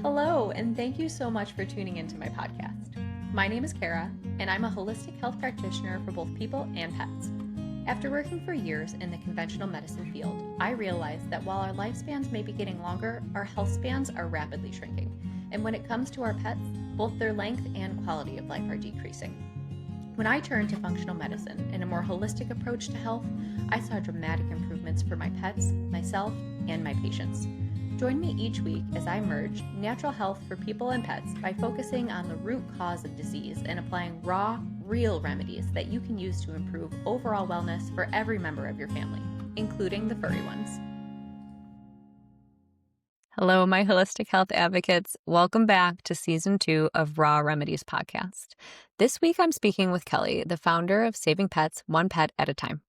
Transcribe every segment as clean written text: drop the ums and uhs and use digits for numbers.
Hello, and thank you so much for tuning into my podcast. My name is Kara, and I'm a holistic health practitioner for both people and pets. After working for years in the conventional medicine field, I realized that while our lifespans may be getting longer, our health spans are rapidly shrinking. And when it comes to our pets, both their length and quality of life are decreasing. When I turned to functional medicine and a more holistic approach to health, I saw dramatic improvements for my pets, myself, and my patients. Join me each week as I merge natural health for people and pets by focusing on the root cause of disease and applying raw, real remedies that you can use to improve overall wellness for every member of your family, including the furry ones. Hello, my holistic health advocates. Welcome back to season 2 of Raw Remedies podcast. This week, I'm speaking with Kelly, the founder of Saving Pets One Pet at a Time.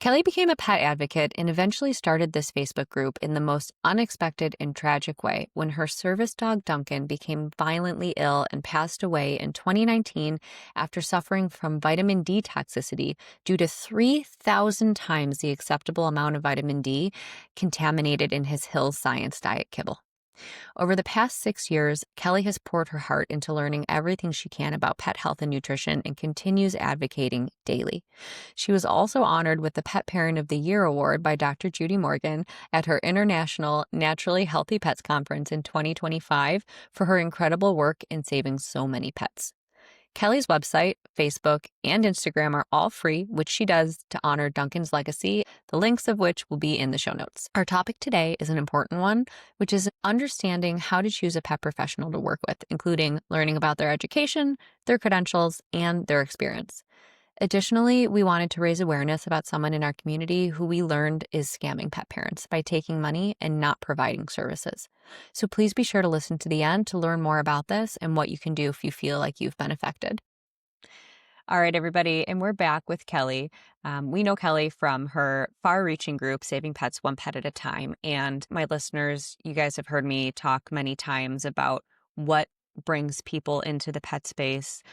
Kelly became a pet advocate and eventually started this Facebook group in the most unexpected and tragic way when her service dog Duncan became violently ill and passed away in 2019 after suffering from vitamin D toxicity due to 3,000 times the acceptable amount of vitamin D contaminated in his Hill's Science Diet kibble. Over the past 6 years, Kelly has poured her heart into learning everything she can about pet health and nutrition and continues advocating daily. She was also honored with the Pet Parent of the Year award by Dr. Judy Morgan at her International Naturally Healthy Pets Conference in 2025 for her incredible work in saving so many pets. Kelly's website, Facebook, and Instagram are all free, which she does to honor Duncan's legacy, the links of which will be in the show notes. Our topic today is an important one, which is understanding how to choose a pet professional to work with, including learning about their education, their credentials, and their experience. Additionally, we wanted to raise awareness about someone in our community who we learned is scamming pet parents by taking money and not providing services. So please be sure to listen to the end to learn more about this and what you can do if you feel like you've been affected. All right, everybody, and we're back with Kelly. We know Kelly from her far-reaching group, Saving Pets One Pet at a Time. And my listeners, you guys have heard me talk many times about what brings people into the pet space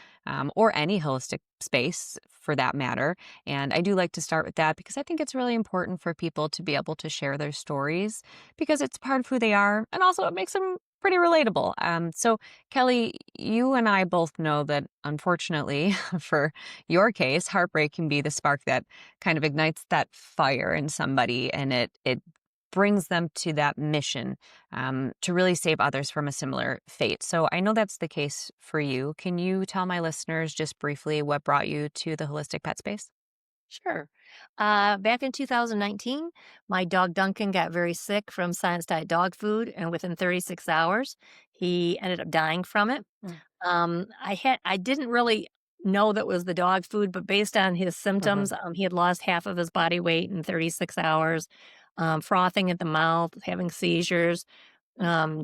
or any holistic space for that matter. And I do like to start with that because I think it's really important for people to be able to share their stories because it's part of who they are. And also it makes them pretty relatable. So Kelly, you and I both know that unfortunately for your case, heartbreak can be the spark that kind of ignites that fire in somebody and it brings them to that mission to really save others from a similar fate. So I know that's the case for you. Can you tell my listeners just briefly what brought you to the holistic pet space? Sure. Back in 2019, my dog Duncan got very sick from Science Diet dog food, and within 36 hours, he ended up dying from it. Mm. I didn't really know that was the dog food, but based on his Uh-huh. symptoms, he had lost half of his body weight in 36 hours, frothing at the mouth, having seizures,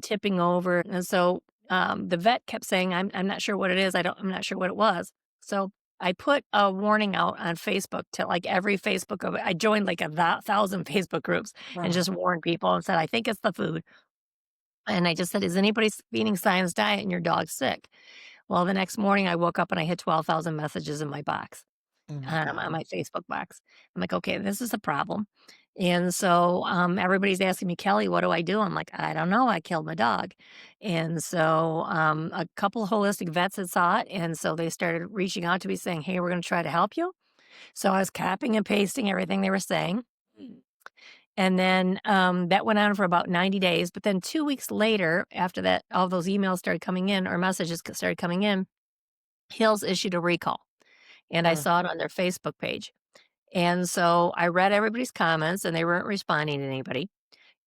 tipping over, and so the vet kept saying, "I'm not sure what it is. I'm not sure what it was." So I put a warning out on Facebook to like every Facebook of I joined like thousand Facebook groups and Uh-huh. just warned people and said, I think it's the food. And I just said, is anybody eating Science Diet and your dog's sick? Well, the next morning I woke up and I had 12,000 messages in my box, Oh my on God. my Facebook box. I'm like, okay, this is a problem. And so everybody's asking me, Kelly, what do I do? I'm like, I don't know. I killed my dog. And so a couple of holistic vets had saw it. And so they started reaching out to me saying, hey, we're going to try to help you. So I was copying and pasting everything they were saying. And then that went on for about 90 days. But then 2 weeks later, after that, all those emails started coming in or messages started coming in, Hills issued a recall. And I Uh, saw it on their Facebook page. And so I read everybody's comments and they weren't responding to anybody.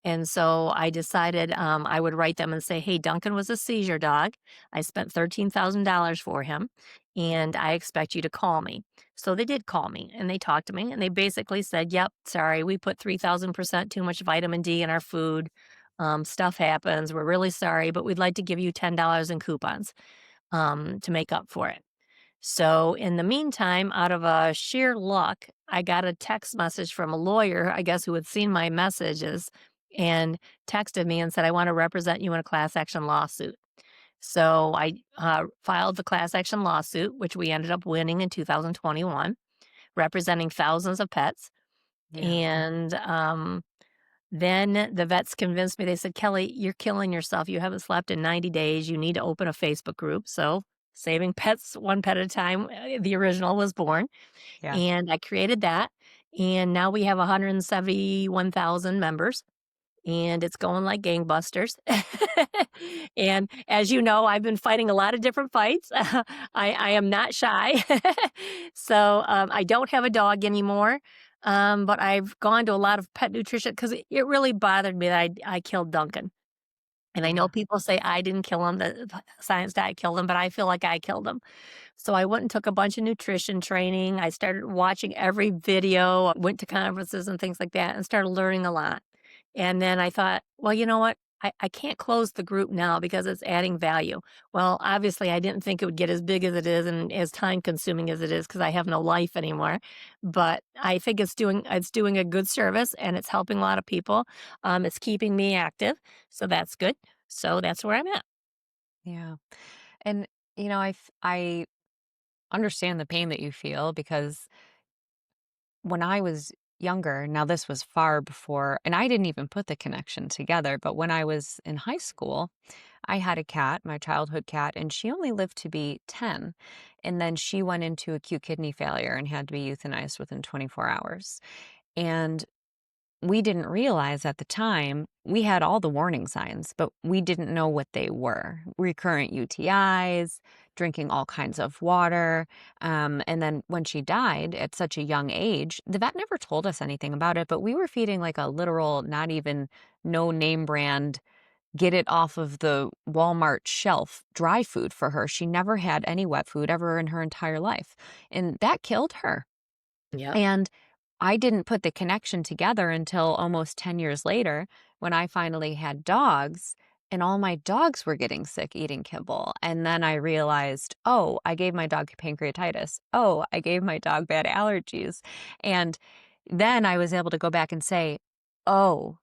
And so I decided I would write them and say, hey, Duncan was a seizure dog. I spent $13,000 for him and I expect you to call me. So they did call me and they talked to me and they basically said, yep, sorry, we put 3,000% too much vitamin D in our food. Stuff happens. We're really sorry, but we'd like to give you $10 in coupons to make up for it. So in the meantime, out of sheer luck, I got a text message from a lawyer, I guess, who had seen my messages and texted me and said, I want to represent you in a class action lawsuit. So I filed the class action lawsuit, which we ended up winning in 2021, representing thousands of pets. yeah. And Then the vets convinced me. They said, "Kelly, you're killing yourself. You haven't slept in 90 days. You need to open a Facebook group." So, Saving Pets One Pet at a Time, the original was born, Yeah. and I created that. And now we have 171,000 members, and it's going like gangbusters. And as you know, I've been fighting a lot of different fights. I am not shy. So I don't have a dog anymore. But I've gone to a lot of pet nutrition because it really bothered me that I killed Duncan. And I know Yeah. people say I didn't kill him, the science diet killed him, but I feel like I killed him. So I went and took a bunch of nutrition training. I started watching every video, went to conferences and things like that, and started learning a lot. And then I thought, well, you know what? I can't close the group now because it's adding value. Well, obviously, I didn't think it would get as big as it is and as time consuming as it is because I have no life anymore. But I think it's doing a good service and it's helping a lot of people. It's keeping me active, so that's good. So that's where I'm at. Yeah. And, I understand the pain that you feel because when I was younger, now this was far before, and I didn't even put the connection together, but when I was in high school, I had a cat, my childhood cat, and she only lived to be 10. And then she went into acute kidney failure and had to be euthanized within 24 hours. And we didn't realize at the time we had all the warning signs, but we didn't know what they were. Recurrent UTIs, drinking all kinds of water. And then when she died at such a young age, the vet never told us anything about it, but we were feeding like a literal, not even no name brand, get it off of the Walmart shelf dry food for her. She never had any wet food ever in her entire life. And that killed her. Yep. And I didn't put the connection together until almost 10 years later when I finally had dogs and all my dogs were getting sick eating kibble. And then I realized, oh, I gave my dog pancreatitis. Oh, I gave my dog bad allergies. And then I was able to go back and say, oh,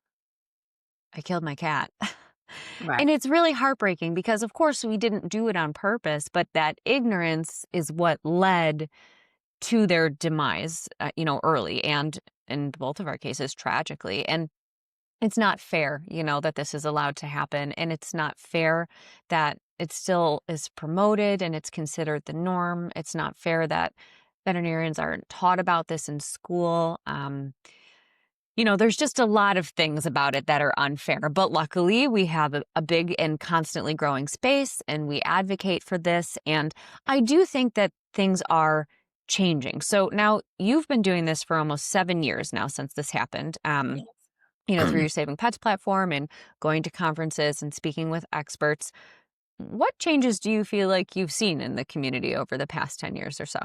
I killed my cat. Right. And it's really heartbreaking because, of course, we didn't do it on purpose, but that ignorance is what led to their demise, early and in both of our cases, tragically. And it's not fair, that this is allowed to happen. And it's not fair that it still is promoted and it's considered the norm. It's not fair that veterinarians aren't taught about this in school. There's just a lot of things about it that are unfair. But luckily, we have a big and constantly growing space, and we advocate for this. And I do think that things are changing. So now you've been doing this for almost 7 years now since this happened. Through your Saving Pets platform and going to conferences and speaking with experts. What changes do you feel like you've seen in the community over the past 10 years or so?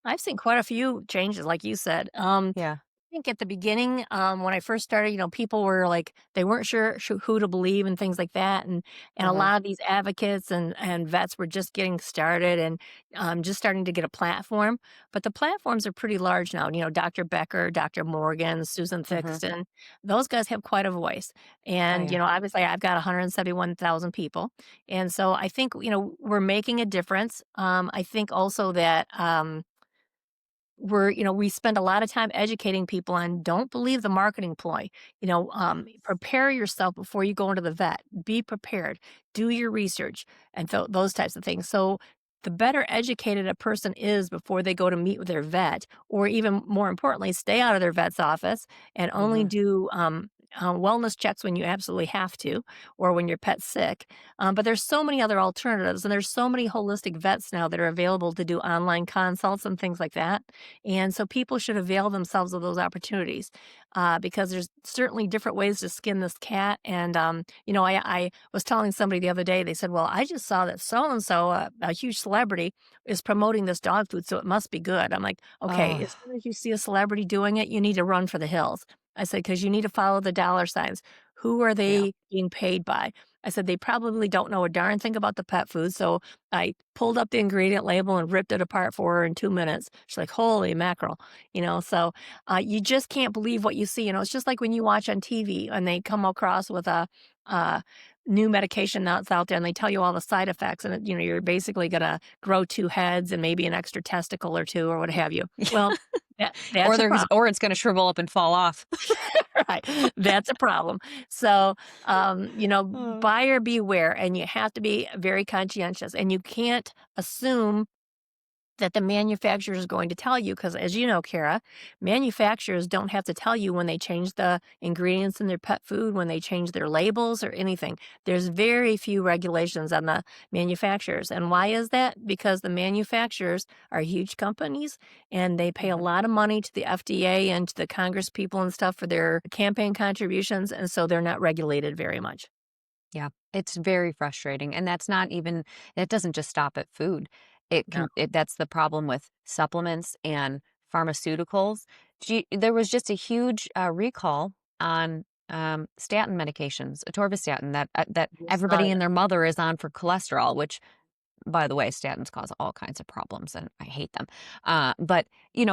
I've seen quite a few changes, like you said. Yeah. I think at the beginning, when I first started, people were like they weren't sure who to believe and things like that, and a Uh-huh. lot of these advocates and vets were just getting started and just starting to get a platform. But the platforms are pretty large now. Dr. Becker, Dr. Morgan, Susan Hmm. Thixton, those guys have quite a voice. Oh, And yeah. obviously, I've got 171,000 people, and so I think we're making a difference. I think also that. We spend a lot of time educating people on don't believe the marketing ploy. Prepare yourself before you go into the vet. Be prepared. Do your research and those types of things. So the better educated a person is before they go to meet with their vet, or even more importantly, stay out of their vet's office and only Hmm. do wellness checks when you absolutely have to, or when your pet's sick. But there's so many other alternatives, and there's so many holistic vets now that are available to do online consults and things like that. And so people should avail themselves of those opportunities because there's certainly different ways to skin this cat. And, I was telling somebody the other day, they said, well, I just saw that so and so, a huge celebrity, is promoting this dog food, so it must be good. I'm like, okay, Oh, as soon as you see a celebrity doing it, you need to run for the hills. I said, because you need to follow the dollar signs. Who are yeah. they being paid by? I said, they probably don't know a darn thing about the pet food. So I pulled up the ingredient label and ripped it apart for her in 2 minutes. She's like, holy mackerel. So you just can't believe what you see. It's just like when you watch on TV and they come across with new medication that's out there, and they tell you all the side effects, and you're basically gonna grow 2 heads and maybe an extra testicle or 2 or what have you. Well, that's a problem. Or it's gonna shrivel up and fall off. Right. That's a problem. So, Oh. buyer beware, and you have to be very conscientious, and you can't assume that the manufacturer is going to tell you because, as you know, Kara, manufacturers don't have to tell you when they change the ingredients in their pet food, when they change their labels or anything. There's very few regulations on the manufacturers. And why is that? Because the manufacturers are huge companies and they pay a Mhm. lot of money to the FDA and to the Congress people and stuff for their campaign contributions. And so they're not regulated very much. Yeah, it's very frustrating, and that's not even it doesn't just stop at food. No. That's the problem with supplements and pharmaceuticals. There was just a huge recall on statin medications, atorvastatin, that You saw everybody that. and their mother is on for cholesterol, which, by the way, statins cause all kinds of problems, and I hate them. But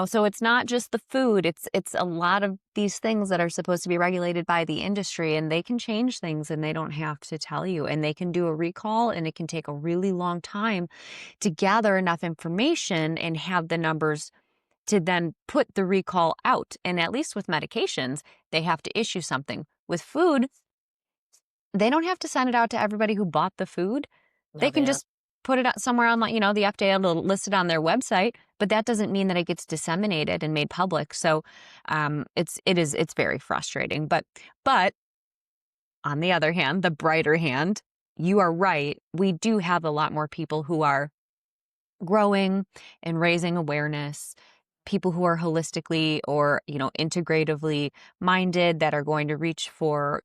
so it's not just the food; it's a lot of these things that are supposed to be regulated by the industry, and they can change things, and they don't have to tell you, and they can do a recall, and it can take a really long time to gather enough information and have the numbers to then put the recall out. And at least with medications, they have to issue something. With food, they don't have to send it out to everybody who bought the food. No, They they can don't. just put it out somewhere online, the FDA will list it on their website, but that doesn't mean that it gets disseminated and made public. So, it's very frustrating. But on the other hand, the brighter hand, you are right. We do have a lot more people who are growing and raising awareness, people who are holistically or integratively minded, that are going to reach for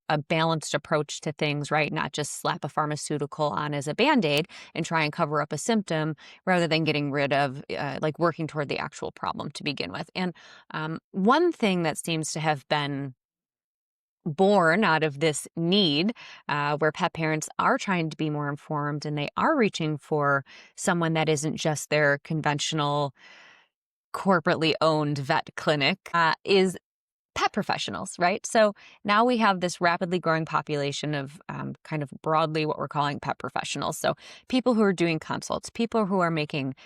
a balanced approach to things, right? Not just slap a pharmaceutical on as a band-aid and try and cover up a symptom, rather than getting rid of like working toward the actual problem to begin with. And one thing that seems to have been born out of this need, where pet parents are trying to be more informed, and they are reaching for someone that isn't just their conventional corporately owned vet clinic, is pet professionals, right? So now we have this rapidly growing population of kind of broadly what we're calling pet professionals. So people who are doing consults, people who are making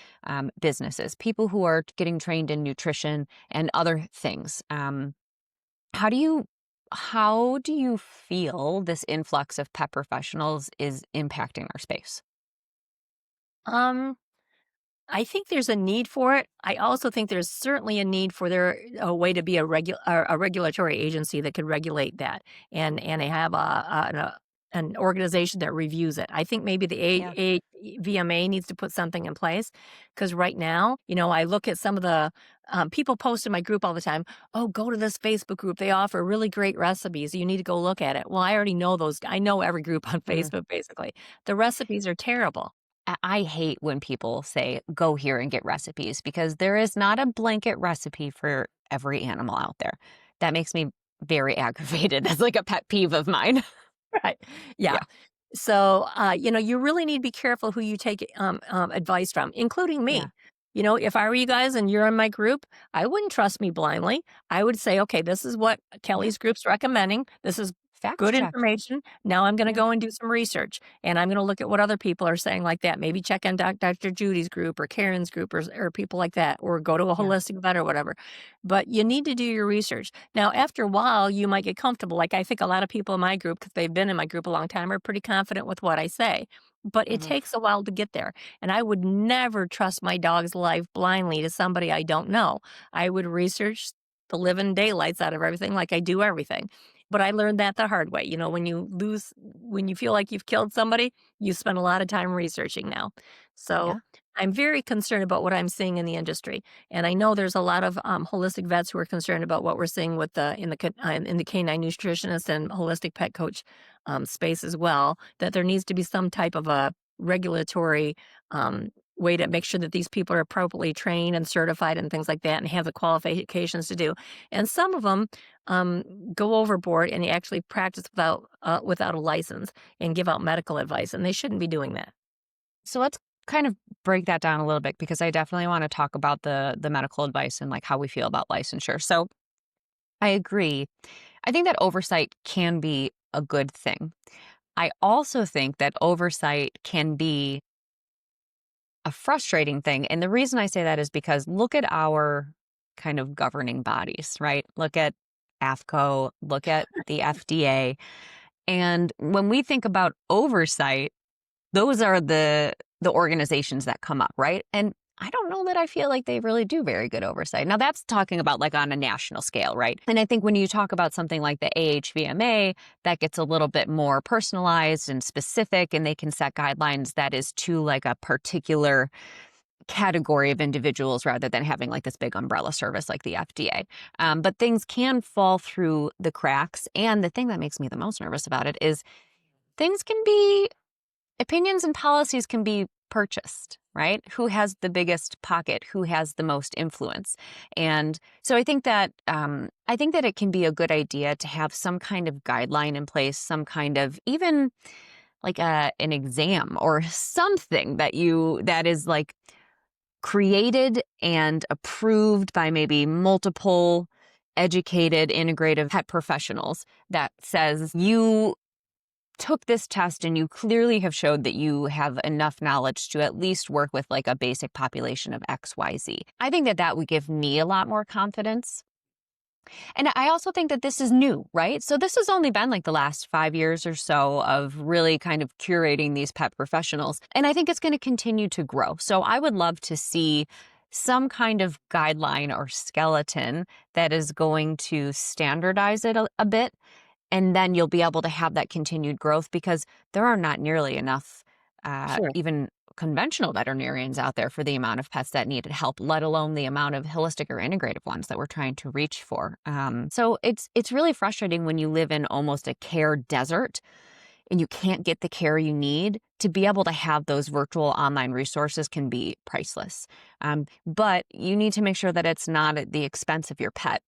businesses, people who are getting trained in nutrition and other things. How do you how do you feel this influx of pet professionals is impacting our space? Um, I think there's a need for it. I also think there's certainly a need for there a way to be a regulatory agency that could regulate that, and they have an organization that reviews it. I think maybe the Yeah. VMA needs to put something in place because right now, I look at some of the people post in my group all the time. Oh, go to this Facebook group. They offer really great recipes. You need to go look at it. Well, I already know those. I know every group on Mm. Facebook. Basically, the recipes are terrible. I hate when people say, go here and get recipes, because there is not a blanket recipe for every animal out there. That makes me very aggravated. That's like a pet peeve of mine. Right. Yeah. Yeah. So, you really need to be careful who you take advice from, including Yeah. me. If I were you guys and you're in my group, I wouldn't trust me blindly. I would say, okay, this is what Yeah. Kelly's group's recommending. This is Fact good check. information. Now I'm going to Yeah. go and do some research and I'm going to look at what other people are saying like that. Maybe check on Dr. Judy's group or Karen's group or people like that, or go to a Yeah. holistic vet or whatever. But you need to do your research. Now, after a while, you might get comfortable. Like I think a lot of people in my group, because they've been in my group a long time, are pretty confident with what I say. But it Mhm. takes a while to get there. And I would never trust my dog's life blindly to somebody I don't know. I would research the living daylights out of everything like I do everything. But I learned that the hard way. When you feel like you've killed somebody, you spend a lot of time researching now. So Yeah. I'm very concerned about what I'm seeing in the industry. And I know there's a lot of holistic vets who are concerned about what we're seeing with in the canine nutritionist and holistic pet coach space as well. That there needs to be some type of a regulatory way to make sure that these people are appropriately trained and certified and things like that, and have the qualifications to do. And some of them go overboard and they actually practice without a license and give out medical advice, and they shouldn't be doing that. So let's kind of break that down a little bit, because I definitely want to talk about the medical advice and like how we feel about licensure. So I agree. I think that oversight can be a good thing. I also think that oversight can be a frustrating thing. And the reason I say that is because look at our kind of governing bodies, right? Look at AFCO, look at the FDA. And when we think about oversight, those are the organizations that come up, right? And I don't know that I feel like they really do very good oversight. Now that's talking about like on a national scale, right? And I think when you talk about something like the AHVMA, that gets a little bit more personalized and specific, and they can set guidelines that is to like a particular category of individuals rather than having like this big umbrella service like the FDA. But things can fall through the cracks. And the thing that makes me the most nervous about it is things can be opinions and policies can be purchased, right? Who has the biggest pocket? Who has the most influence? And so I think that it can be a good idea to have some kind of guideline in place, some kind of even like an exam or something that is like created and approved by maybe multiple educated integrative pet professionals that says you took this test and you clearly have showed that you have enough knowledge to at least work with like a basic population of XYZ. I think that that would give me a lot more confidence. And I also think that this is new, right? So this has only been like the last 5 years or so of really kind of curating these pet professionals. And I think it's going to continue to grow. So I would love to see some kind of guideline or skeleton that is going to standardize it a bit. And then you'll be able to have that continued growth because there are not nearly enough, Sure. even conventional veterinarians out there for the amount of pets that needed help, let alone the amount of holistic or integrative ones that we're trying to reach for. So it's really frustrating when you live in almost a care desert and you can't get the care you need. To be able to have those virtual online resources can be priceless. But you need to make sure that it's not at the expense of your pet.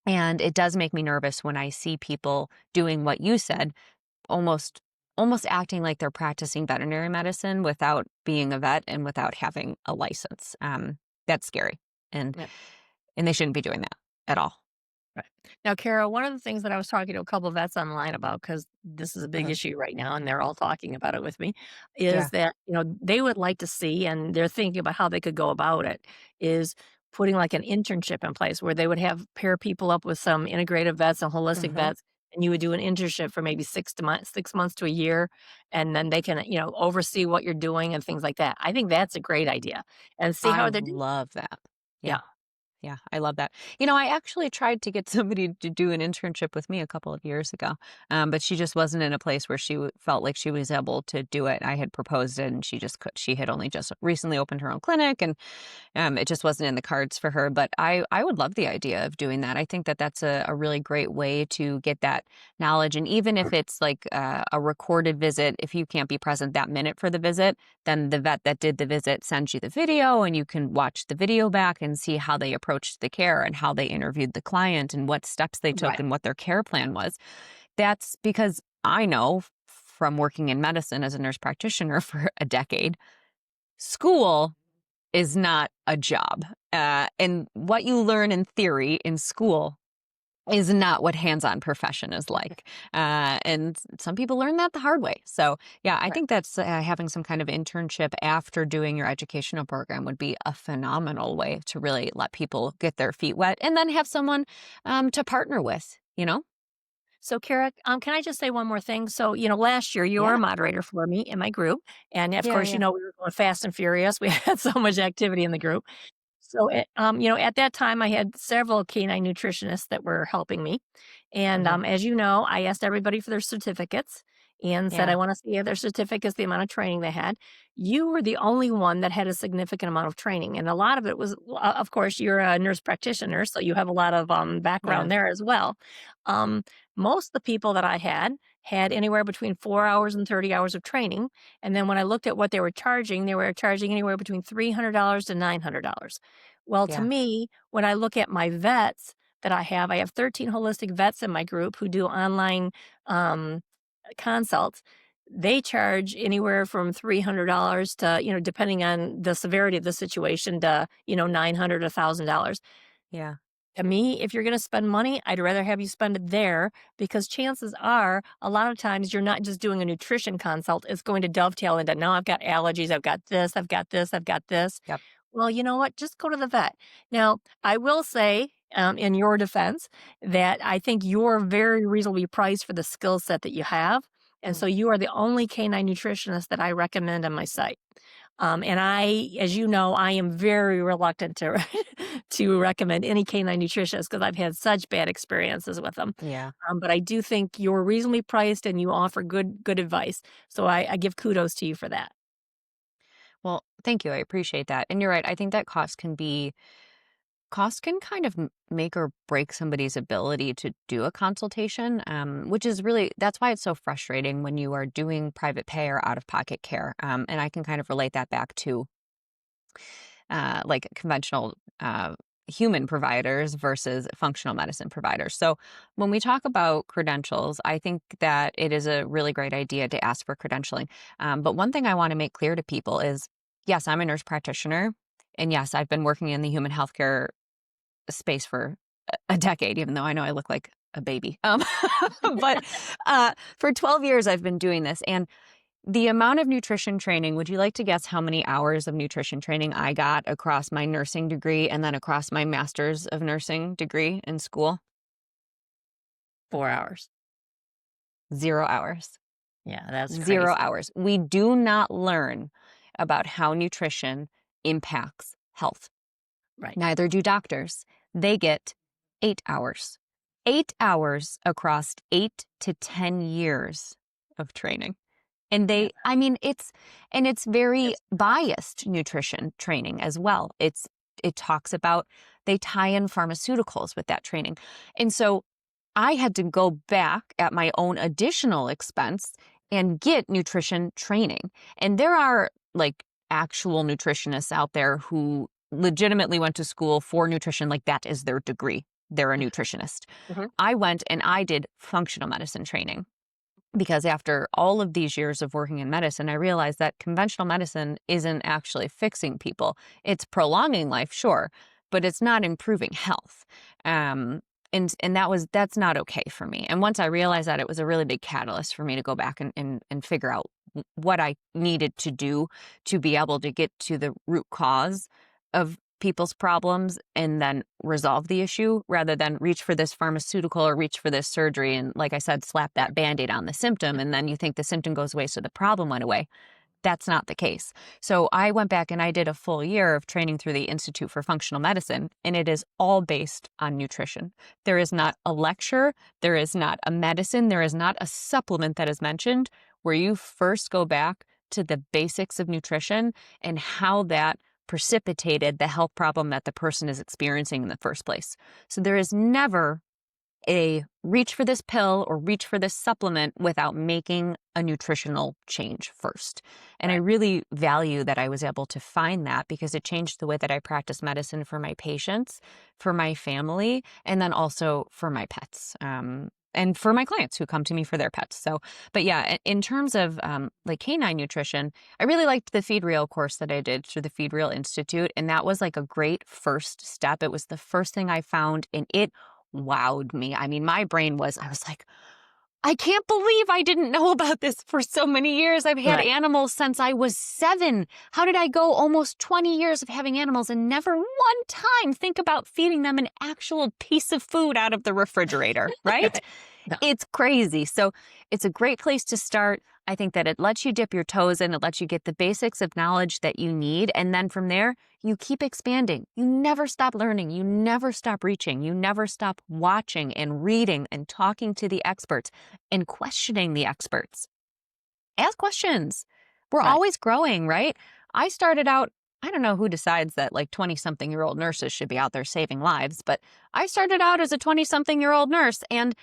And it does make me nervous when I see people doing what you said, almost almost acting like they're practicing veterinary medicine without being a vet and without having a license. That's scary, and Yeah. and they shouldn't be doing that at all. Right. Now, Kara, one of the things that I was talking to a couple of vets online about, because this is a big Uh-huh. issue right now, and they're all talking about it with me, Yeah. is that, they would like to see, and they're thinking about how they could go about it, is putting like an internship in place where they would have pair people up with some integrative vets and holistic Hmm. vets, and you would do an internship for maybe 6 months to a year, and then they can, oversee what you're doing and things like that. I think that's a great idea, and see I how they're doing. love that. Yeah. Yeah. Yeah, I love that. I actually tried to get somebody to do an internship with me a couple of years ago, but she just wasn't in a place where she felt like she was able to do it. I had proposed it, and she just could. She had only just recently opened her own clinic, and it just wasn't in the cards for her. But I would love the idea of doing that. I think that that's a really great way to get that knowledge. And even if it's like a recorded visit, if you can't be present that minute for the visit, then the vet that did the visit sends you the video, and you can watch the video back and see how they approached the care and how they interviewed the client and what steps they took Right. and what their care plan was. That's because I know from working in medicine as a nurse practitioner for a decade, school is not a job. And what you learn in theory in school is not what hands-on profession is like. And some people learn that the hard way. So, yeah, I Right. think that's having some kind of internship after doing your educational program would be a phenomenal way to really let people get their feet wet and then have someone to partner with. So, Kara, can I just say one more thing? So, last year you were a Yeah. moderator for me in my group. And of Yeah. course, Yeah. we were going fast and furious. We had so much activity in the group. So, at that time, I had several canine nutritionists that were helping me. And Hmm. as you know, I asked everybody for their certificates and said, I Yeah. want to see their certificates, the amount of training they had. You were the only one that had a significant amount of training. And a lot of it was, of course, you're a nurse practitioner, so you have a lot of Yeah. background there as well. Um, Most of the people that I had anywhere between 4 hours and 30 hours of training. And then when I looked at what they were charging anywhere between $300 to $900. Well, to Yeah. me, when I look at my vets that I have 13 holistic vets in my group who do online um, consults. They charge anywhere from $300 to, depending on the severity of the situation, to, 900, $1,000. Yeah. To me, if you're going to spend money, I'd rather have you spend it there because chances are a lot of times you're not just doing a nutrition consult. It's going to dovetail into now I've got allergies, I've got this, I've got this, I've got this. Yep. Well, you know what? Just go to the vet. Now, I will say, in your defense, that I think you're very reasonably priced for the skill set that you have. And Mm. so you are the only canine nutritionist that I recommend on my site. And I, as you know, I am very reluctant to to recommend any canine nutritionist because I've had such bad experiences with them. Yeah. But I do think you're reasonably priced and you offer good advice. So I give kudos to you for that. Well, thank you. I appreciate that. And you're right. I think that cost can kind of make or break somebody's ability to do a consultation, which is really, that's why it's so frustrating when you are doing private pay or out of pocket care. And I can kind of relate that back to like conventional human providers versus functional medicine providers. So when we talk about credentials, I think that it is a really great idea to ask for credentialing. But one thing I want to make clear to people is, yes, I'm a nurse practitioner. And yes, I've been working in the human healthcare space for a decade, even though I know I look like a baby. But for 12 years, I've been doing this. And the amount of nutrition training, would you like to guess how many hours of nutrition training I got across my nursing degree and then across my master's of nursing degree in school? 4 hours. 0 hours. Yeah, that's 0 crazy. hours. We do not learn about how nutrition impacts health. Right. Neither do doctors. They get 8 hours. 8 hours across 8 to 10 years of training. And Yeah. I mean, it's very Yes. biased nutrition training as well. It talks about, they tie in pharmaceuticals with that training. And so I had to go back at my own additional expense and get nutrition training. And there are like actual nutritionists out there who legitimately went to school for nutrition, like that is their degree. They're a nutritionist. Mhm. I went and I did functional medicine training because after all of these years of working in medicine, I realized that conventional medicine isn't actually fixing people. It's prolonging life, sure, but it's not improving health. Um, and that's not okay for me. And once I realized that, it was a really big catalyst for me to go back and figure out what I needed to do to be able to get to the root cause of people's problems and then resolve the issue rather than reach for this pharmaceutical or reach for this surgery and, like I said, slap that Band-Aid on the symptom and then you think the symptom goes away so the problem went away. That's not the case. So I went back and I did a full year of training through the Institute for Functional Medicine, and it is all based on nutrition. There is not a lecture, there is not a medicine, there is not a supplement that is mentioned where you first go back to the basics of nutrition and how that precipitated the health problem that the person is experiencing in the first place. So there is never a reach for this pill or reach for this supplement without making a nutritional change first. And I Right. really value that I was able to find that because it changed the way that I practice medicine for my patients, for my family, and then also for my pets. And for my clients who come to me for their pets. So, but yeah, in terms of like canine nutrition, I really liked the Feed Real course that I did through the Feed Real Institute. And that was like a great first step. It was the first thing I found, and it wowed me. I mean, I was like, I can't believe I didn't know about this for so many years. I've had Right. animals since I was 7. How did I go almost 20 years of having animals and never one time think about feeding them an actual piece of food out of the refrigerator, right? Right. No. It's crazy. So it's a great place to start. I think that it lets you dip your toes in. It lets you get the basics of knowledge that you need. And then from there, you keep expanding. You never stop learning. You never stop reaching. You never stop watching and reading and talking to the experts and questioning the experts. Ask questions. We're Right. always growing, right? I started out, I don't know who decides that like 20-something-year-old nurses should be out there saving lives, but I started out as a 20-something-year-old nurse, and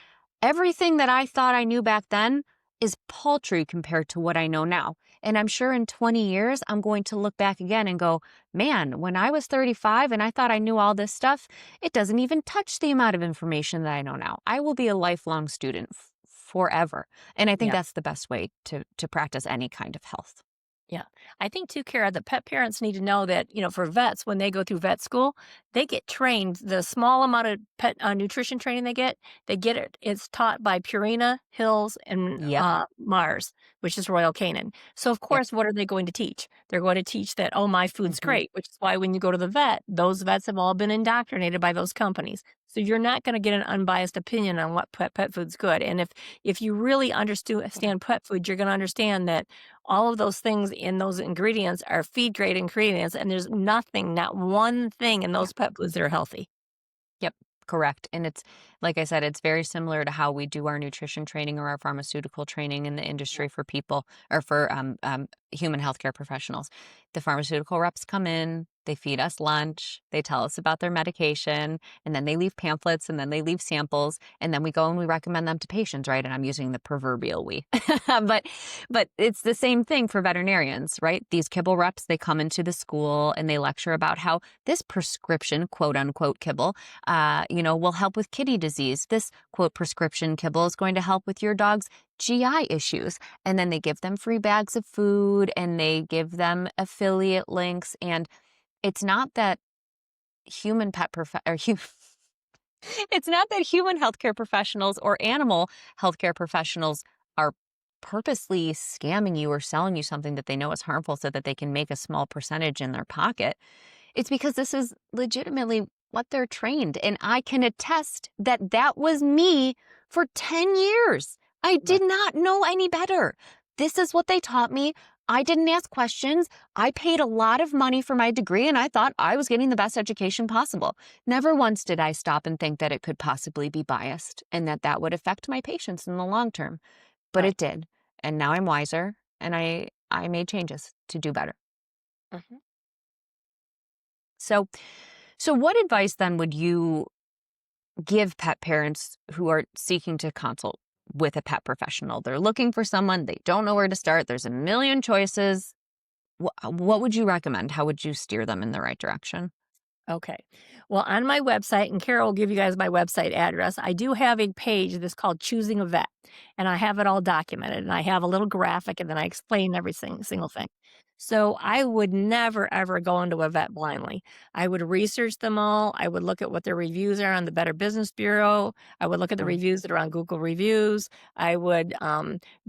everything that I thought I knew back then is paltry compared to what I know now. And I'm sure in 20 years, I'm going to look back again and go, man, when I was 35 and I thought I knew all this stuff, it doesn't even touch the amount of information that I know now. I will be a lifelong student forever. And I think Yeah. that's the best way to practice any kind of health. Yeah. I think too, Kara, the pet parents need to know that, for vets, when they go through vet school, they get trained. The small amount of pet nutrition training they get it. It's taught by Purina, Hills, and Yep. Mars, which is Royal Canin. So, of Yep. course, what are they going to teach? They're going to teach that, oh, my food's Hmm. great, which is why when you go to the vet, those vets have all been indoctrinated by those companies. So you're not going to get an unbiased opinion on what pet food's good. And if you really understand pet food, you're going to understand that all of those things in those ingredients are feed grade ingredients, and there's nothing, not one thing in Yeah. those pet foods that are healthy. Yep, correct. And it's like I said, it's very similar to how we do our nutrition training or our pharmaceutical training in the industry for people or for human healthcare professionals. The pharmaceutical reps come in, they feed us lunch, they tell us about their medication, and then they leave pamphlets and then they leave samples, and then we go and we recommend them to patients, right? And I'm using the proverbial we. but but it's the same thing for veterinarians, right? These kibble reps, they come into the school and they lecture about how this prescription, quote unquote, kibble will help with kidney disease. This quote prescription kibble is going to help with your dog's GI issues. And then they give them free bags of food and they give them affiliate links. And it's not that human pet or it's not that human healthcare professionals or animal healthcare professionals are purposely scamming you or selling you something that they know is harmful so that they can make a small percentage in their pocket. It's because this is legitimately what they're trained. And I can attest that that was me for 10 years. I Right. did not know any better. This is what they taught me. I didn't ask questions. I paid a lot of money for my degree and I thought I was getting the best education possible. Never once did I stop and think that it could possibly be biased and that that would affect my patients in the long term. But Right. it did. And now I'm wiser and I made changes to do better. Mhm. So what advice then would you give pet parents who are seeking to consult with a pet professional? They're looking for someone, they don't know where to start, there's a million choices. What would you recommend? How would you steer them in the right direction? Okay. Well, on my website, and Carol will give you guys my website address, I do have a page that's called Choosing a Vet, and I have it all documented, and I have a little graphic, and then I explain every single thing. So I would never, ever go into a vet blindly. I would research them all. I would look at what their reviews are on the Better Business Bureau. I would look at the Mm. reviews that are on Google Reviews. I would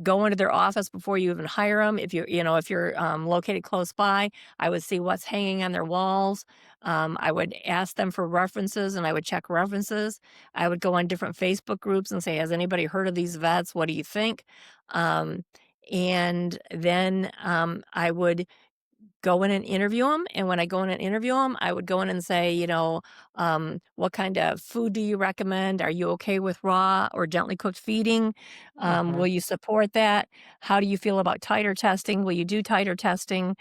go into their office before you even hire them. If you're located close by, I would see what's hanging on their walls. I would ask them for references and I would check references. I would go on different Facebook groups and say, has anybody heard of these vets? What do you think? Um, and then I would go in and interview them. And when I go in and interview them, I would go in and say, what kind of food do you recommend? Are you okay with raw or gently cooked feeding? Hmm. Will you support that? How do you feel about titer testing? Will you do titer testing?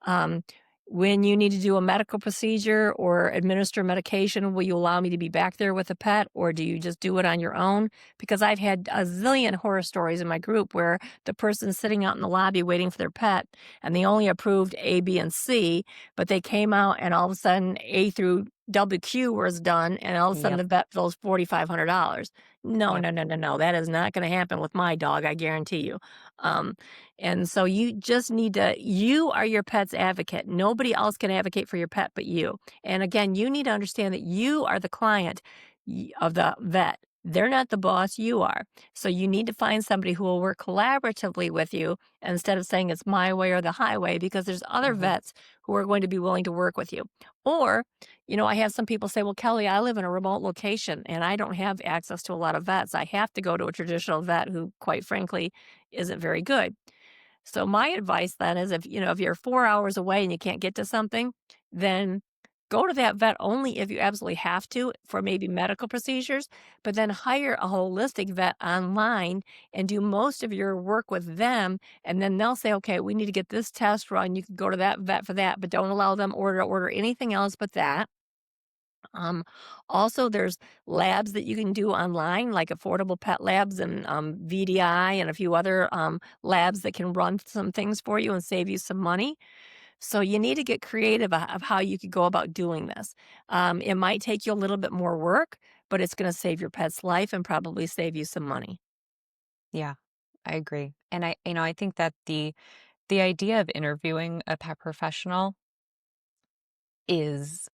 Um, when you need to do a medical procedure or administer medication, will you allow me to be back there with a pet or do you just do it on your own? Because I've had a zillion horror stories in my group where the person's sitting out in the lobby waiting for their pet and they only approved A, B, and C, but they came out and all of a sudden A through WQ was done, and all of a sudden Yep. the vet bills $4,500. No, Yep. no, no, no, no. That is not going to happen with my dog. I guarantee you. Um, and so you just need to. You are your pet's advocate. Nobody else can advocate for your pet but you. And again, you need to understand that you are the client of the vet. They're not the boss. You are. So you need to find somebody who will work collaboratively with you instead of saying it's my way or the highway, because there's other Hmm. vets who are going to be willing to work with you. Or, I have some people say, well, Kelly, I live in a remote location and I don't have access to a lot of vets. I have to go to a traditional vet who, quite frankly, isn't very good. So my advice then is if you're 4 hours away and you can't get to something, then go to that vet only if you absolutely have to for maybe medical procedures, but then hire a holistic vet online and do most of your work with them. And then they'll say, okay, we need to get this test run. You can go to that vet for that, but don't allow them order anything else but that. Um, Also, there's labs that you can do online, like Affordable Pet Labs and VDI and a few other labs that can run some things for you and save you some money. So you need to get creative of how you could go about doing this. It might take you a little bit more work, but it's going to save your pet's life and probably save you some money. Yeah, I agree. And I think that The idea of interviewing a pet professional is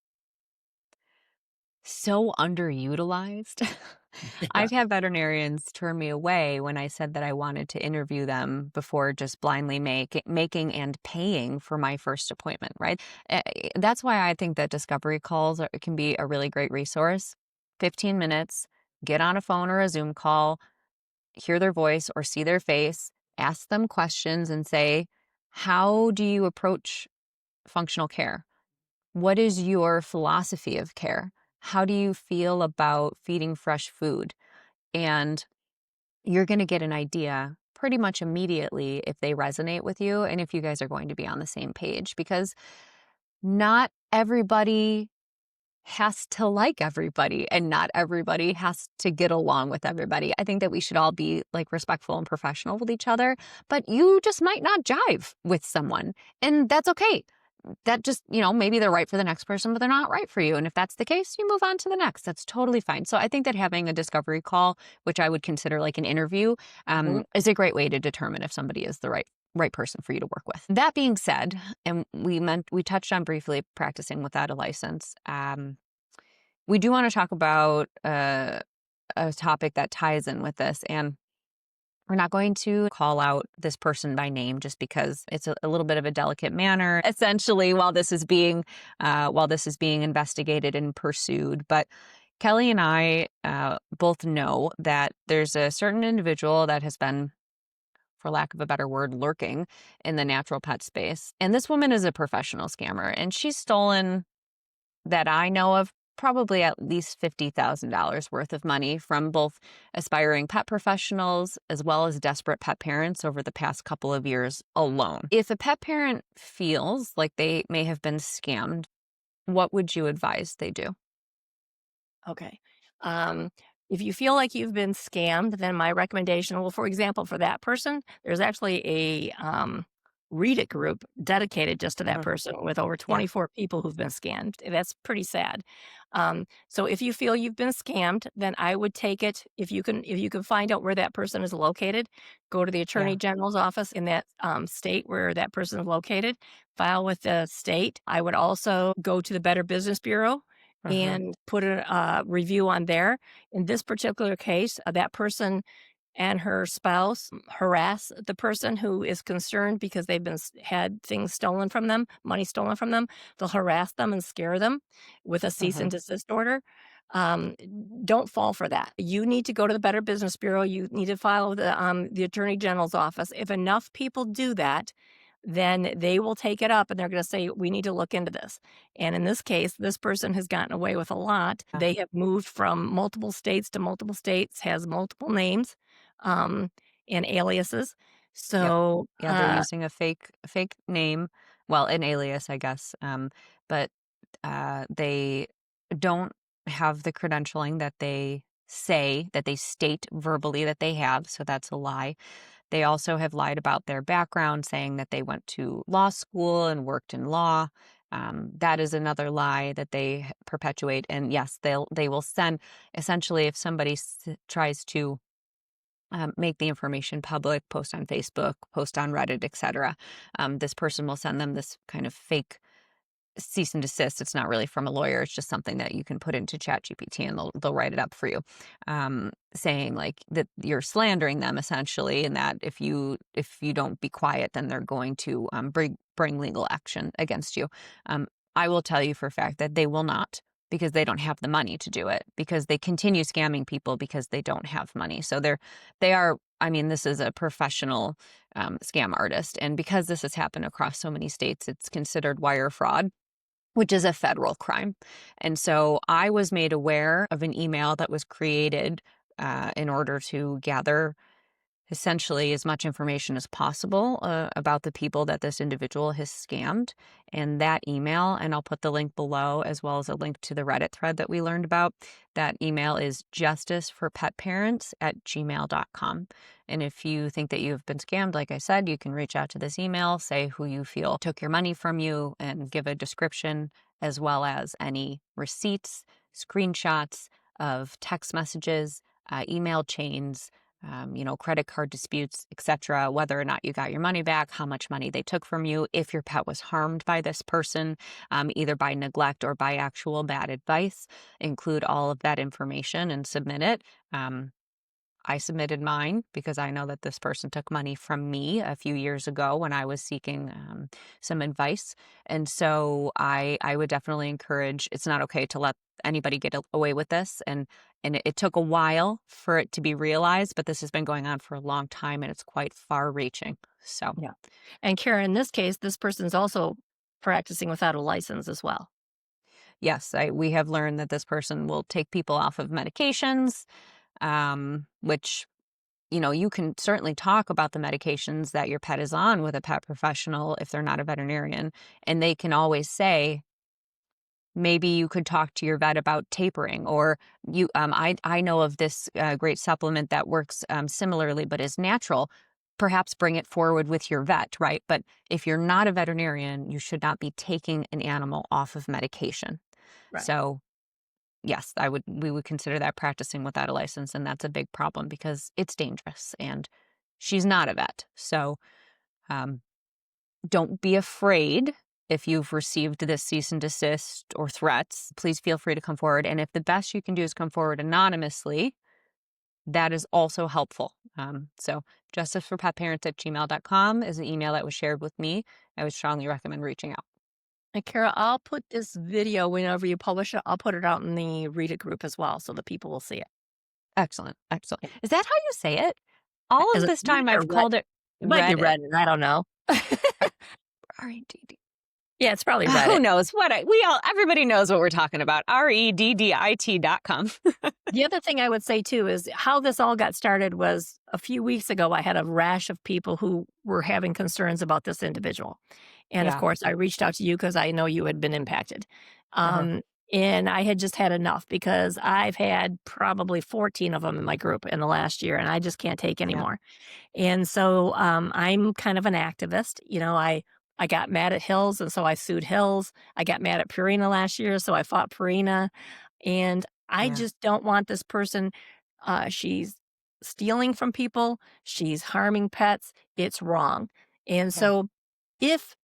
so underutilized. Yeah. I've had veterinarians turn me away when I said that I wanted to interview them before just blindly making and paying for my first appointment, right? That's why I think that discovery calls can be a really great resource. 15 minutes, get on a phone or a Zoom call, hear their voice or see their face, ask them questions and say, how do you approach functional care? What is your philosophy of care? How do you feel about feeding fresh food? And you're going to get an idea pretty much immediately if they resonate with you and if you guys are going to be on the same page, because not everybody has to like everybody and not everybody has to get along with everybody. I think that we should all be like respectful and professional with each other, but you just might not jive with someone, and that's okay. That just, maybe they're right for the next person, but they're not right for you. And if that's the case, you move on to the next. That's totally fine. So I think that having a discovery call, which I would consider like an interview, Mhm. is a great way to determine if somebody is the right person for you to work with. That being said, and we touched on briefly practicing without a license. We do want to talk about a topic that ties in with this, and we're not going to call out this person by name just because it's a little bit of a delicate manner, essentially, while this is being investigated and pursued. But Kelly and I both know that there's a certain individual that has been, for lack of a better word, lurking in the natural pet space. And this woman is a professional scammer, and she's stolen, that I know of, probably at least $50,000 worth of money from both aspiring pet professionals as well as desperate pet parents over the past couple of years alone. If a pet parent feels like they may have been scammed, what would you advise they do? Okay. Um, if you feel like you've been scammed, then my recommendation, well, for example, for that person, there's actually a Read It group dedicated just to that Mhm. person with over Yeah. 24 people who've been scammed. That's pretty sad. So if you feel you've been scammed, then I would take it. If you can find out where that person is located, go to the attorney Yeah. general's office in that state where that person is located, file with the state. I would also go to the Better Business Bureau Uh-huh. and put a review on there. In this particular case, that person and her spouse harass the person who is concerned because they've had things stolen from them, money stolen from them. They'll harass them and scare them with a cease Uh-huh. and desist order. Um, don't fall for that. You need to go to the Better Business Bureau. You need to file with the Attorney General's office. If enough people do that, then they will take it up and they're going to say, we need to look into this. And in this case, this person has gotten away with a lot. Yeah. They have moved from multiple states to multiple states, has multiple names um, and aliases. Yep. So, Yeah, they're using a fake name, well, an alias, I guess. But they don't have the credentialing that they state verbally that they have, so that's a lie. They also have lied about their background, saying that they went to law school and worked in law. That is another lie that they perpetuate. And yes, they will send, essentially, if somebody tries to make the information public, post on Facebook, post on Reddit, etc. This person will send them this kind of fake cease and desist. It's not really from a lawyer. It's just something that you can put into ChatGPT and they'll write it up for you, saying like that you're slandering them essentially, and that if you don't be quiet, then they're going to bring legal action against you. I will tell you for a fact that they will not, because they don't have the money to do it, because they continue scamming people because they don't have money. So they are. I mean, this is a professional scam artist, and because this has happened across so many states, it's considered wire fraud, which is a federal crime. And so I was made aware of an email that was created in order to gather essentially as much information as possible about the people that this individual has scammed. And that email, and I'll put the link below as well as a link to the Reddit thread that we learned about. That email is justiceforpetparents@gmail.com. And if you think that you've been scammed, like I said, you can reach out to this email, say who you feel took your money from you, and give a description as well as any receipts, screenshots of text messages, email chains, credit card disputes, etc., whether or not you got your money back, how much money they took from you, if your pet was harmed by this person, either by neglect or by actual bad advice. Include all of that information and submit it. I submitted mine because I know that this person took money from me a few years ago when I was seeking some advice. And so I would definitely encourage, it's not okay to let anybody get away with this. And it took a while for it to be realized, but this has been going on for a long time and it's quite far reaching. So, Yeah. And Kara, in this case, this person's also practicing without a license as well. yes, we have learned that this person will take people off of medications, which you can certainly talk about the medications that your pet is on with a pet professional if they're not a veterinarian. And they can always say, maybe you could talk to your vet about tapering, or I know of this great supplement that works similarly but is natural. Perhaps bring it forward with your vet, right? But if you're not a veterinarian, you should not be taking an animal off of medication. Right. So yes, we would consider that practicing without a license, and that's a big problem because it's dangerous, and she's not a vet. So, um, don't be afraid if you've received this cease and desist or threats. Please feel free to come forward, and if the best you can do is come forward anonymously, that is also helpful. So justiceforpetparents@gmail.com is the email that was shared with me. I would strongly recommend reaching out. And Kara, I'll put this video whenever you publish it. I'll put it out in the Read It group as well so the people will see it. Excellent, excellent. Yeah. Is that how you say it? All Is of it this read time it or I've read? called it It might be Reddit. read, I don't know. REDD. Yeah, it's probably Who Reddit. knows what everybody knows what we're talking about. REDDIT.com. The other thing I would say too is how this all got started was a few weeks ago. I had a rash of people who were having concerns about this individual. And of Yeah. course, I reached out to you because I know you had been impacted. Uh-huh. Um, and I had just had enough because I've had probably 14 of them in my group in the last year, and I just can't take Yeah. anymore. And so I'm kind of an activist. I got mad at Hills, and so I sued Hills. I got mad at Purina last year, so I fought Purina. And I Yeah. just don't want this person. She's stealing from people. She's harming pets. It's wrong. And Yeah. so, if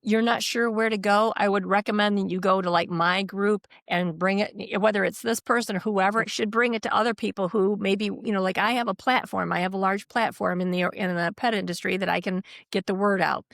you're not sure where to go, I would recommend that you go to like my group and bring it, whether it's this person or whoever, Mm. it should bring it to other people who maybe, like I have a platform. I have a large platform in the pet industry that I can get the word out.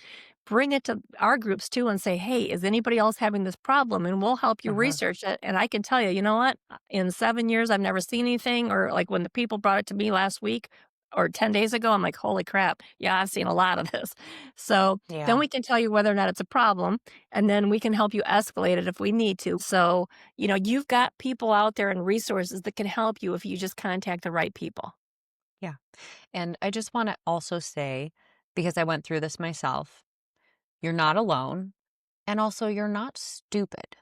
Bring it to our groups too and say, hey, is anybody else having this problem? And we'll help you Uh-huh. research it. And I can tell you, you know what? In 7 years, I've never seen anything. Or like when the people brought it to me last week or 10 days ago, I'm like, holy crap. Yeah, I've seen a lot of this. So then Yeah. we can tell you whether or not it's a problem, and then we can help you escalate it if we need to. So, you've got people out there and resources that can help you if you just contact the right people. Yeah. And I just want to also say, because I went through this myself, you're not alone. And also, you're not stupid.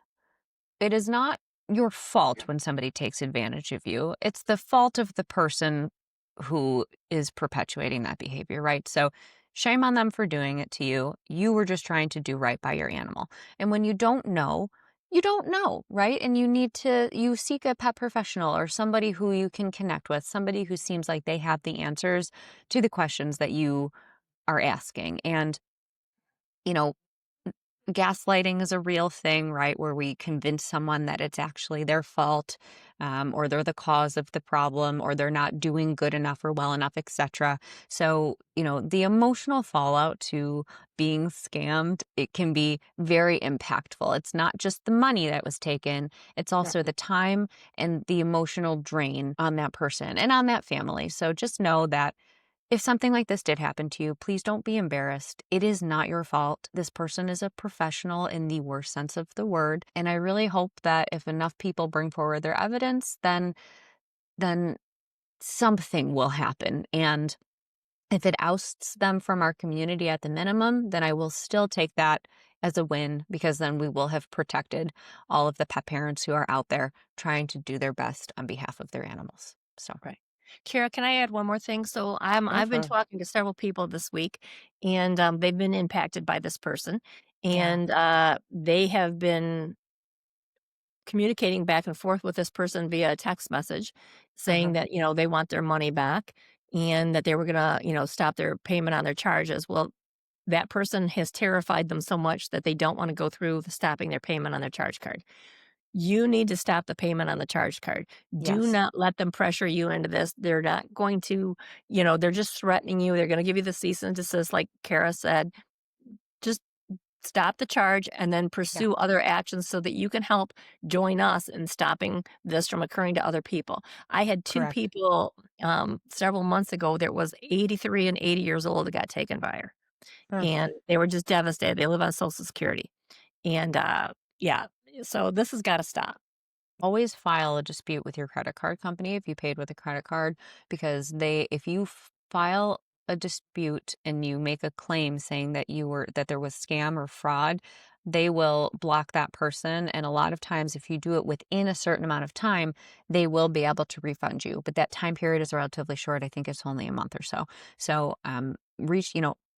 It is not your fault when somebody takes advantage of you. It's the fault of the person who is perpetuating that behavior, right? So shame on them for doing it to you. You were just trying to do right by your animal. And when you don't know, right? And you seek a pet professional or somebody who you can connect with, somebody who seems like they have the answers to the questions that you are asking. And, you know, gaslighting is a real thing, right? Where we convince someone that it's actually their fault, or they're the cause of the problem, or they're not doing good enough or well enough, etc. So, the emotional fallout to being scammed, it can be very impactful. It's not just the money that was taken, it's Right. also the time and the emotional drain on that person and on that family. So just know that if something like this did happen to you, please don't be embarrassed. It is not your fault. This person is a professional in the worst sense of the word. And I really hope that if enough people bring forward their evidence, then something will happen. And if it ousts them from our community at the minimum, then I will still take that as a win because then we will have protected all of the pet parents who are out there trying to do their best on behalf of their animals. So, Right. Kara, can I add one more thing? So I've been mhm. talking to several people this week, and they've been impacted by this person, Yeah. and they have been communicating back and forth with this person via a text message, saying Uh-huh. that they want their money back. and that they were gonna, stop their payment on their charges. Well, that person has terrified them so much that they don't want to go through the stopping their payment on their charge card. You need to stop the payment on the charge card. Do Yes, not let them pressure you into this. They're not going to, they're just threatening you. They're going to give you the cease and desist, like Kara said. Just stop the charge and then yeah, pursue other actions so that you can help join us in stopping this from occurring to other people. I had two correct. people several months ago that was 83 and 80 years old that got taken by her, Mm. and they were just devastated. They live on Social Security. And yeah, so this has got to stop. Always file a dispute with your credit card company if you paid with a credit card, because if you file a dispute and you make a claim saying that there was scam or fraud, they will block that person. And a lot of times, if you do it within a certain amount of time, they will be able to refund you. But that time period is relatively short. I think it's only a month or so. So,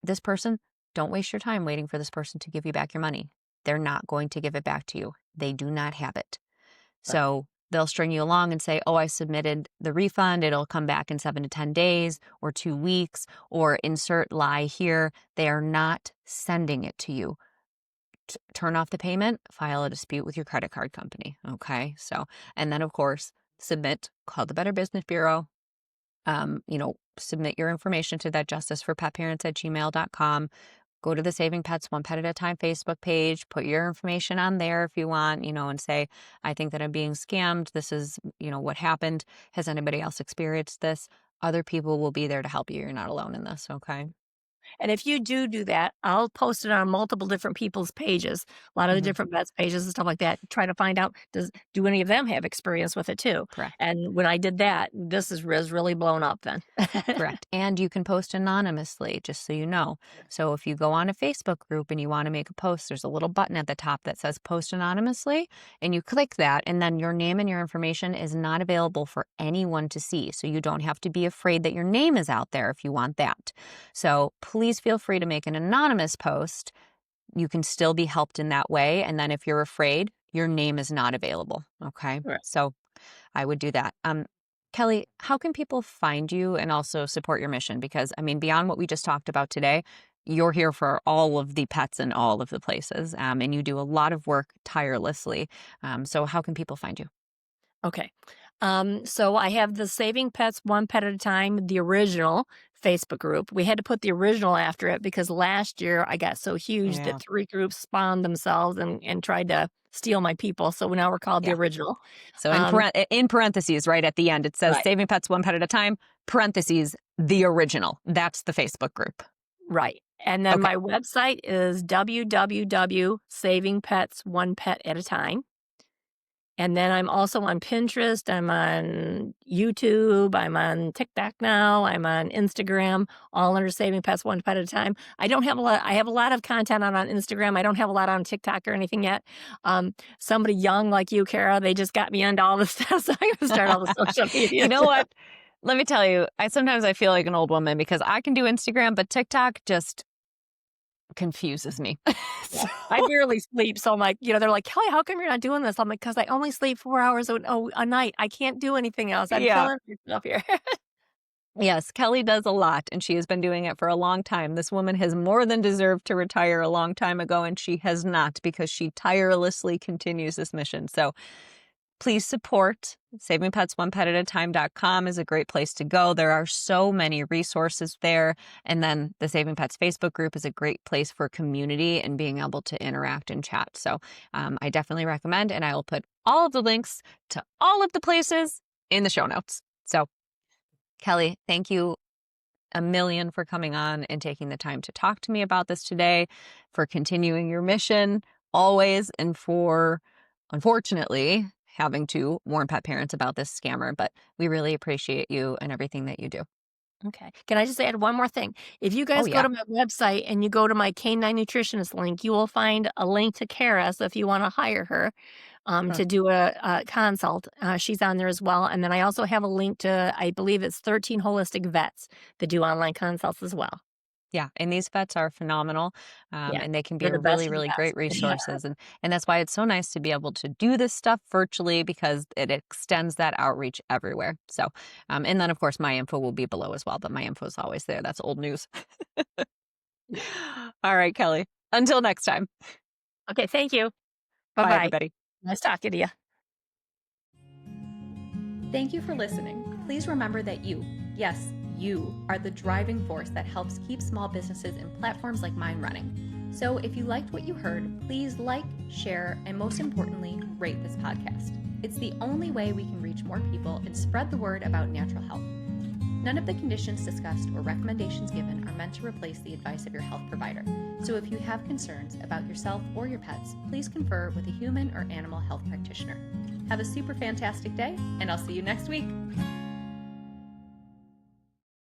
this person, don't waste your time waiting for this person to give you back your money. They're not going to give it back to you. They do not have it. Right. So they'll string you along and say, oh, I submitted the refund. It'll come back in 7 to 10 days or 2 weeks, or insert lie here. They are not sending it to you. Turn off the payment, file a dispute with your credit card company. Okay. So, and then of course, call the Better Business Bureau. Submit your information to that justiceforpetparents@gmail.com. Go to the Saving Pets One Pet at a Time Facebook page, put your information on there if you want, and say, I think that I'm being scammed. This is, what happened. Has anybody else experienced this? Other people will be there to help you. You're not alone in this. Okay. And if you do that, I'll post it on multiple different people's pages, a lot of the Hmm. different vets pages and stuff like that. Try to find out, do any of them have experience with it too? Correct. And when I did that, this is really blown up then. Correct. And you can post anonymously, just so you know. So if you go on a Facebook group and you want to make a post, there's a little button at the top that says post anonymously, and you click that, and then your name and your information is not available for anyone to see. So you don't have to be afraid that your name is out there if you want that. So please feel free to make an anonymous post. You can still be helped in that way. And then if you're afraid, your name is not available. Okay. Right. So I would do that. Kelly, how can people find you and also support your mission? Because, I mean, beyond what we just talked about today, you're here for all of the pets in all of the places, and you do a lot of work tirelessly. So, how can people find you? Okay. So I have the Saving Pets One Pet at a Time, the original Facebook group. We had to put the original after it because last year I got so huge that Yeah. three groups spawned themselves and tried to steal my people. So now we're called the Yeah. original. So, Um, in parentheses, right at the end, it says right, Saving Pets One Pet at a Time, parentheses, the original. That's the Facebook group. right. And then Okay. my website is www.savingpets1pet@a time. And then I'm also on Pinterest, I'm on YouTube, I'm on TikTok now, I'm on Instagram, all under Saving Pets One Pet at a Time. I have a lot of content on Instagram. I don't have a lot on TikTok or anything yet. Somebody young like you, Kara, they just got me into all this stuff, so I'm gonna start all the social You media. know what? Let me tell you, I feel like an old woman because I can do Instagram, but TikTok just confuses me. Yeah. So I barely sleep, so I'm like, they're like, "Kelly, how come you're not doing this?" I'm like, "'Cause I only sleep 4 hours a night. I can't do anything else. I'm yeah. killing myself here." Yes, Kelly does a lot, and she has been doing it for a long time. This woman has more than deserved to retire a long time ago, and she has not because she tirelessly continues this mission. So please support savingpets1pet@a time.com is a great place to go. There are so many resources there. And then the Saving Pets Facebook group is a great place for community and being able to interact and chat. So I definitely recommend, and I will put all of the links to all of the places in the show notes. So, Kelly, thank you a million for coming on and taking the time to talk to me about this today, for continuing your mission always, and for, unfortunately, having to warn pet parents about this scammer. But we really appreciate you and everything that you do. Okay. Can I just add one more thing? If you Oh, guys go yeah. to my website and you go to my Canine Nutritionist link, you will find a link to Kara. So if you want to hire her Huh. to do a consult, she's on there as well. And then I also have a link to, I believe it's 13 holistic vets that do online consults as well. Yeah, and these vets are phenomenal, Yeah. and they can be They're a the best really, of the really great best. Yeah. resources, and that's why it's so nice to be able to do this stuff virtually because it extends that outreach everywhere. So, and then of course my info will be below as well, but my info is always there. That's old news. Yeah. All right, Kelly. Until next time. Okay, thank you. Bye, Bye-bye. everybody. Nice talking to you. Thank you for listening. Please remember that you, yes, you, are the driving force that helps keep small businesses and platforms like mine running. So if you liked what you heard, please like, share, and most importantly, rate this podcast. It's the only way we can reach more people and spread the word about natural health. None of the conditions discussed or recommendations given are meant to replace the advice of your health provider. So if you have concerns about yourself or your pets, please confer with a human or animal health practitioner. Have a super fantastic day, and I'll see you next week.